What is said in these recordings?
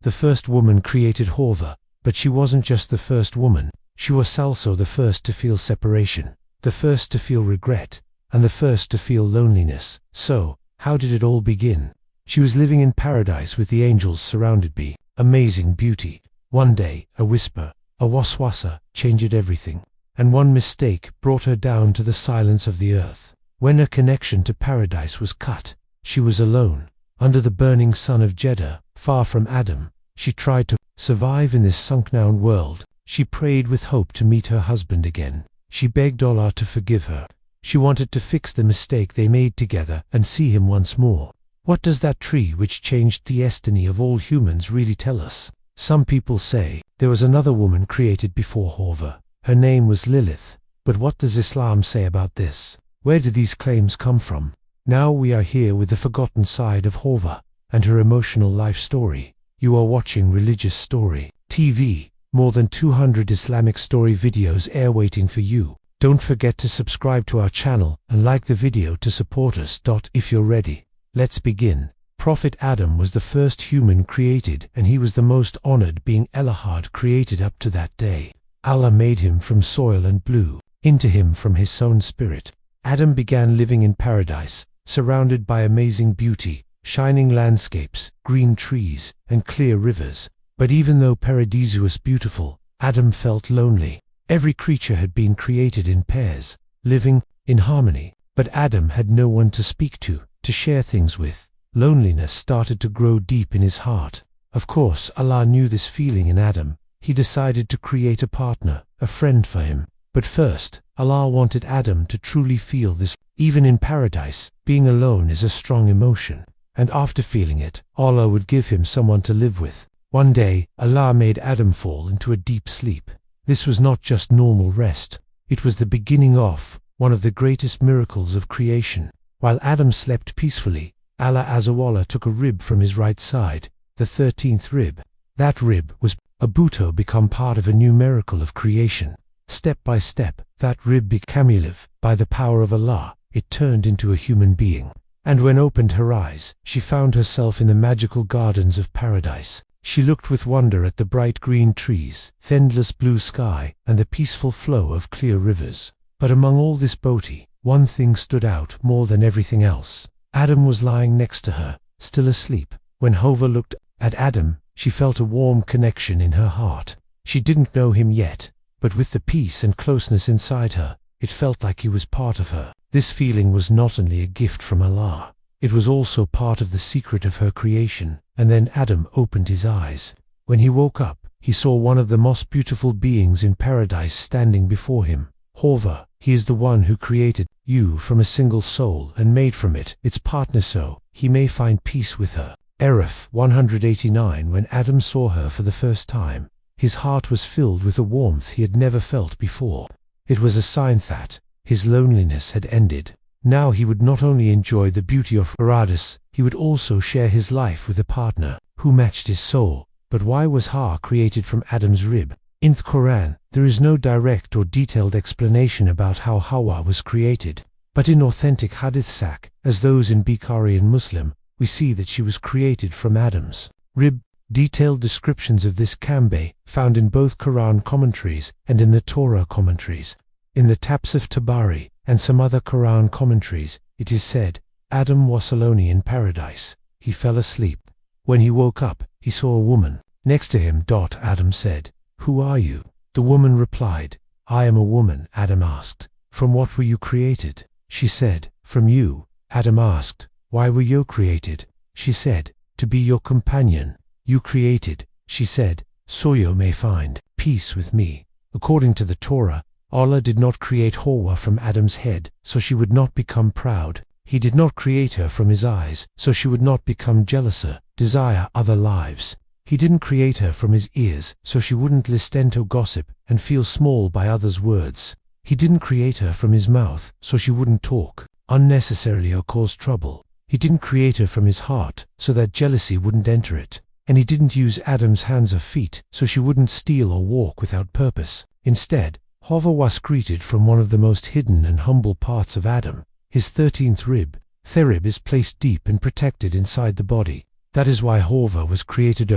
The first woman created Hawwa, but she wasn't just the first woman, she was also the first to feel separation, the first to feel regret, and the first to feel loneliness. So, how did it all begin? She was living in paradise with the angels surrounded by amazing beauty. One day, a whisper, a waswasa, changed everything, and one mistake brought her down to the silence of the earth. When her connection to paradise was cut, she was alone, under the burning sun of Jeddah, far from Adam. She tried to survive in this sunk-down world. She prayed with hope to meet her husband again. She begged Allah to forgive her. She wanted to fix the mistake they made together and see him once more. What does that tree which changed the destiny of all humans really tell us? Some people say there was another woman created before Hawwa. Her name was Lilith. But what does Islam say about this? Where do these claims come from? Now we are here with the forgotten side of Hawwa and her emotional life story. You are watching Religious Story TV. More than 200 Islamic story videos air waiting for you. Don't forget to subscribe to our channel and like the video to support us. If you're ready, let's begin. Prophet Adam was the first human created, and he was the most honored, being Elohad created up to that day. Allah made him from soil and blew into him from his own spirit. Adam began living in paradise, surrounded by amazing beauty, shining landscapes, green trees, and clear rivers. But even though paradise was beautiful, Adam felt lonely. Every creature had been created in pairs, living in harmony. But Adam had no one to speak to share things with. Loneliness started to grow deep in his heart. Of course, Allah knew this feeling in Adam. He decided to create a partner, a friend for him. But first, Allah wanted Adam to truly feel this. Even in paradise, being alone is a strong emotion. And after feeling it, Allah would give him someone to live with. One day, Allah made Adam fall into a deep sleep. This was not just normal rest. It was the beginning of one of the greatest miracles of creation. While Adam slept peacefully, Allah Azza wa Jalla took a rib from his right side, the 13th rib. That rib was to become part of a new miracle of creation. Step by step, that rib became alive. By the power of Allah, it turned into a human being. And when opened her eyes, she found herself in the magical gardens of paradise. She looked with wonder at the bright green trees, the endless blue sky, and the peaceful flow of clear rivers. But among all this beauty, one thing stood out more than everything else. Adam was lying next to her, still asleep. When Hawwa looked at Adam, she felt a warm connection in her heart. She didn't know him yet, but with the peace and closeness inside her, it felt like he was part of her. This feeling was not only a gift from Allah, it was also part of the secret of her creation. And then Adam opened his eyes. When he woke up, he saw one of the most beautiful beings in paradise standing before him. Hawwa, he is the one who created you from a single soul and made from it its partner so he may find peace with her. Araf 189. When Adam saw her for the first time, his heart was filled with a warmth he had never felt before. It was a sign that his loneliness had ended. Now he would not only enjoy the beauty of paradise, he would also share his life with a partner who matched his soul. But why was Hawwa created from Adam's rib? In the Quran, there is no direct or detailed explanation about how Hawwa was created. But in authentic hadiths, as those in Bukhari and Muslim, we see that she was created from Adam's rib. Detailed descriptions of this can be found in both Quran commentaries and in the Torah commentaries. In the Tafsir Tabari and some other Quran commentaries, it is said, Adam was alone in paradise. He fell asleep. When he woke up, he saw a woman next to him. Adam said, "Who are you?" The woman replied, "I am a woman." Adam asked, "From what were you created?" She said, "From you." Adam asked, "Why were you created?" She said, "To be your companion." "You created," she said, "so you may find peace with me." According to the Torah, Allah did not create Hawwa from Adam's head, so she would not become proud. He did not create her from his eyes, so she would not become jealous or desire other lives. He didn't create her from his ears, so she wouldn't listen to gossip and feel small by others' words. He didn't create her from his mouth, so she wouldn't talk unnecessarily or cause trouble. He didn't create her from his heart, so that jealousy wouldn't enter it. And he didn't use Adam's hands or feet, so she wouldn't steal or walk without purpose. Instead, Hawwa was created from one of the most hidden and humble parts of Adam, his 13th rib. The rib is placed deep and protected inside the body. That is why Hawwa was created.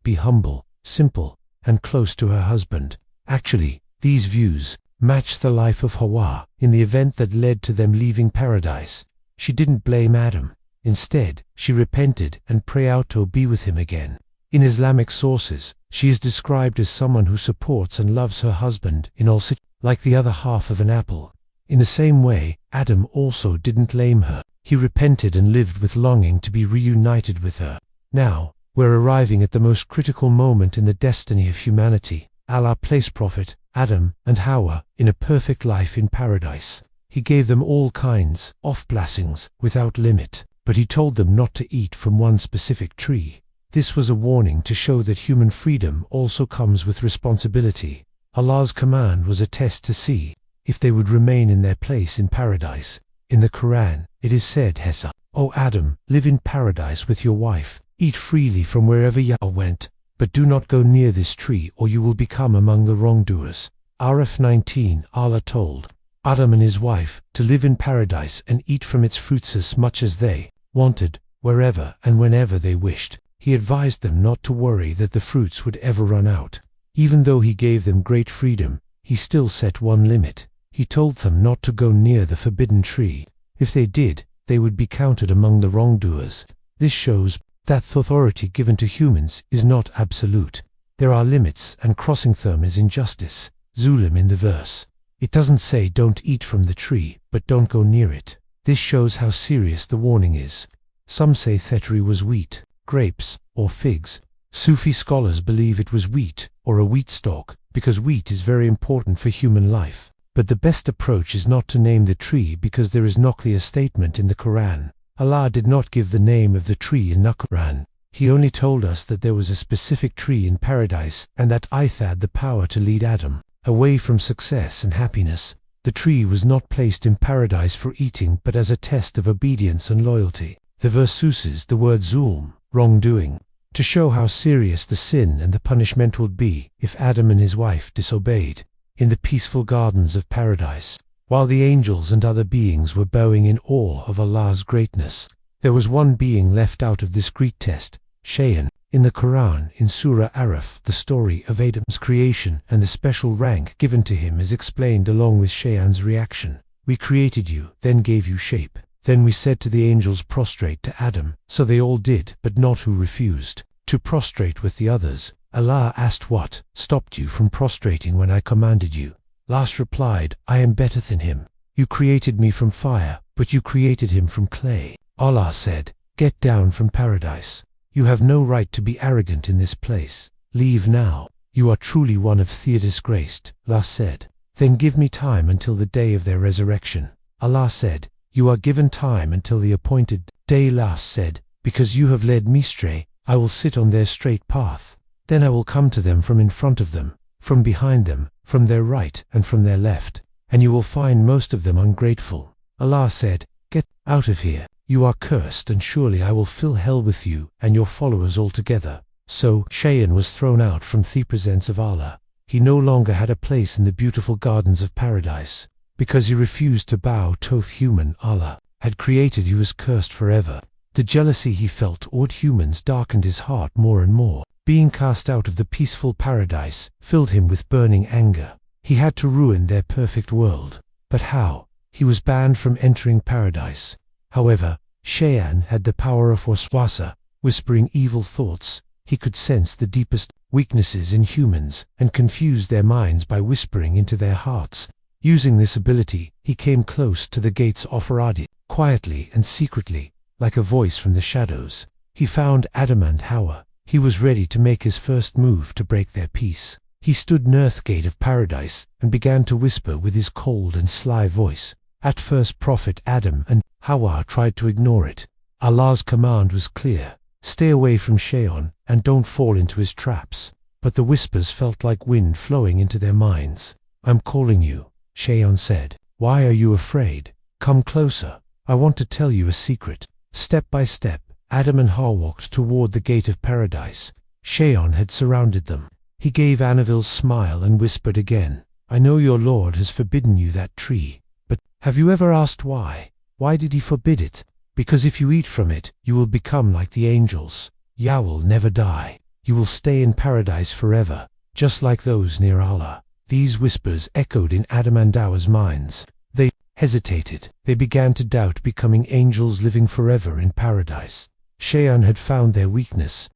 be humble, simple, and close to her husband. Actually, these views matched the life of Hawwa in the event that led to them leaving paradise. She didn't blame Adam. Instead, she repented and prayed out to be with him again. In Islamic sources, she is described as someone who supports and loves her husband in all situations, like the other half of an apple. In the same way, Adam also didn't blame her. He repented and lived with longing to be reunited with her. Now, we're arriving at the most critical moment in the destiny of humanity. Allah placed Prophet Adam and Hawwa in a perfect life in paradise. He gave them all kinds of blessings without limit, but he told them not to eat from one specific tree. This was a warning to show that human freedom also comes with responsibility. Allah's command was a test to see if they would remain in their place in paradise. In the Quran, it is said, Hessa, O Adam, live in paradise with your wife, eat freely from wherever you went, but do not go near this tree or you will become among the wrongdoers. Araf 19, Allah told Adam and his wife to live in paradise and eat from its fruits as much as they wanted, wherever and whenever they wished. He advised them not to worry that the fruits would ever run out. Even though he gave them great freedom, he still set one limit. He told them not to go near the forbidden tree. If they did, they would be counted among the wrongdoers. This shows that the authority given to humans is not absolute. There are limits, and crossing them is injustice. Zulm in the verse. It doesn't say don't eat from the tree, but don't go near it. This shows how serious the warning is. Some say the tree was wheat, grapes, or figs. Sufi scholars believe it was wheat, or a wheat stalk, because wheat is very important for human life. But the best approach is not to name the tree because there is no clear statement in the Quran. Allah did not give the name of the tree in the Quran. He only told us that there was a specific tree in paradise and that it had the power to lead Adam away from success and happiness. The tree was not placed in paradise for eating but as a test of obedience and loyalty. The verse uses the word zulm, wrongdoing, to show how serious the sin and the punishment would be if Adam and his wife disobeyed. In the peaceful gardens of paradise, while the angels and other beings were bowing in awe of Allah's greatness, there was one being left out of this great test, Shaytan. In the Quran, in Surah Araf, the story of Adam's creation and the special rank given to him is explained along with Shaytan's reaction. We created you, then gave you shape. Then we said to the angels prostrate to Adam, so they all did, but not who refused to prostrate with the others. Allah asked, what stopped you from prostrating when I commanded you? Last replied, I am better than him. You created me from fire, but you created him from clay. Allah said, get down from paradise. You have no right to be arrogant in this place. Leave now. You are truly one of the disgraced. Last said, then give me time until the day of their resurrection. Allah said, you are given time until the appointed day. Last said, because you have led me astray, I will sit on their straight path. Then I will come to them from in front of them, from behind them, from their right and from their left, and you will find most of them ungrateful. Allah said, get out of here. You are cursed, and surely I will fill hell with you and your followers altogether. So Shaytan was thrown out from the presence of Allah. He no longer had a place in the beautiful gardens of paradise. Because he refused to bow to human Allah had created, he was cursed forever. The jealousy he felt toward humans darkened his heart more and more. Being cast out of the peaceful paradise filled him with burning anger. He had to ruin their perfect world. But how? He was banned from entering paradise. However, Shaytan had the power of waswasa, whispering evil thoughts. He could sense the deepest weaknesses in humans and confuse their minds by whispering into their hearts. Using this ability, he came close to the gates of Paradise. Quietly and secretly, like a voice from the shadows, he found Adam and Hawwa. He was ready to make his first move to break their peace. He stood near the gate of paradise and began to whisper with his cold and sly voice. At first Prophet Adam and Hawwa tried to ignore it. Allah's command was clear. Stay away from Shaytan and don't fall into his traps. But the whispers felt like wind flowing into their minds. I'm calling you, Shaytan said. Why are you afraid? Come closer. I want to tell you a secret. Step by step, Adam and Hawwa walked toward the gate of paradise. Shaytan had surrounded them. He gave an evil smile and whispered again, I know your Lord has forbidden you that tree, but have you ever asked why? Why did he forbid it? Because if you eat from it, you will become like the angels. You will never die. You will stay in paradise forever, just like those near Allah. These whispers echoed in Adam and Hawwa's minds. They hesitated. They began to doubt becoming angels living forever in paradise. Shaytan had found their weakness.